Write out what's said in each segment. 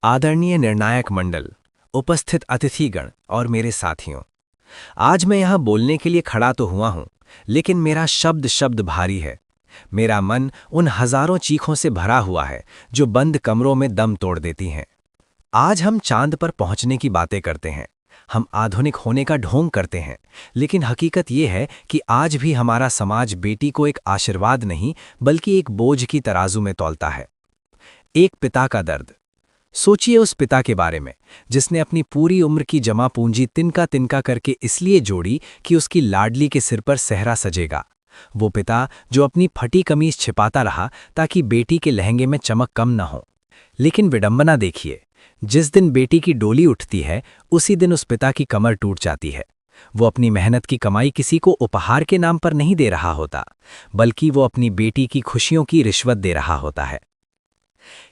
आदरणीय निर्णायक मंडल, उपस्थित अतिथिगण और मेरे साथियों, आज मैं यहाँ बोलने के लिए खड़ा तो हुआ हूँ, लेकिन मेरा शब्द शब्द भारी है। मेरा मन उन हजारों चीखों से भरा हुआ है जो बंद कमरों में दम तोड़ देती हैं। आज हम चांद पर पहुंचने की बातें करते हैं, हम आधुनिक होने का ढोंग करते हैं, लेकिन हकीकत यह है कि आज भी हमारा समाज बेटी को एक आशीर्वाद नहीं बल्कि एक बोझ की तराजू में तौलता है। एक पिता का दर्द। सोचिए उस पिता के बारे में जिसने अपनी पूरी उम्र की जमा पूंजी तिनका तिनका करके इसलिए जोड़ी कि उसकी लाडली के सिर पर सेहरा सजेगा। वो पिता जो अपनी फटी कमीज छिपाता रहा ताकि बेटी के लहंगे में चमक कम न हो। लेकिन विडंबना देखिए, जिस दिन बेटी की डोली उठती है उसी दिन उस पिता की कमर टूट जाती है। वो अपनी मेहनत की कमाई किसी को उपहार के नाम पर नहीं दे रहा होता, बल्कि वो अपनी बेटी की खुशियों की रिश्वत दे रहा होता है।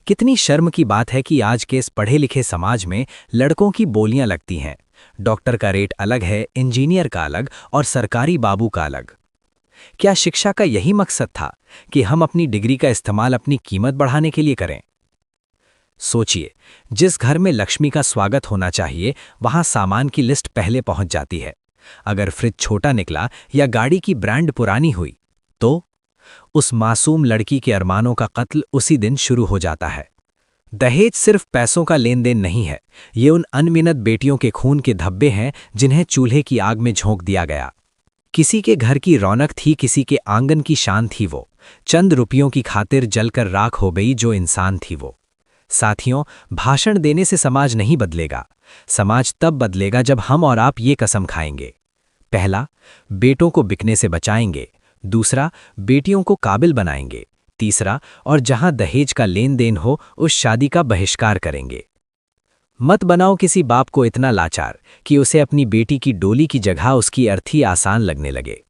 कितनी शर्म की बात है कि आज के इस पढ़े लिखे समाज में लड़कों की बोलियां लगती हैं। डॉक्टर का रेट अलग है, इंजीनियर का अलग और सरकारी बाबू का अलग। क्या शिक्षा का यही मकसद था कि हम अपनी डिग्री का इस्तेमाल अपनी कीमत बढ़ाने के लिए करें? सोचिए, जिस घर में लक्ष्मी का स्वागत होना चाहिए वहां सामान की लिस्ट पहले पहुंच जाती है। अगर फ्रिज छोटा निकला या गाड़ी की ब्रांड पुरानी हुई तो उस मासूम लड़की के अरमानों का कत्ल उसी दिन शुरू हो जाता है। दहेज सिर्फ पैसों का लेन देन नहीं है, ये उन अनगिनत बेटियों के खून के धब्बे हैं जिन्हें चूल्हे की आग में झोंक दिया गया। किसी के घर की रौनक थी, किसी के आंगन की शान थी, वो चंद रुपयों की खातिर जलकर राख हो गई जो इंसान थी वो। साथियों, भाषण देने से समाज नहीं बदलेगा। समाज तब बदलेगा जब हम और आप ये कसम खाएंगे। पहला, बेटों को बिकने से बचाएंगे। दूसरा, बेटियों को काबिल बनाएंगे। तीसरा, और जहां दहेज का लेन देन हो उस शादी का बहिष्कार करेंगे। मत बनाओ किसी बाप को इतना लाचार कि उसे अपनी बेटी की डोली की जगह उसकी अर्थी आसान लगने लगे।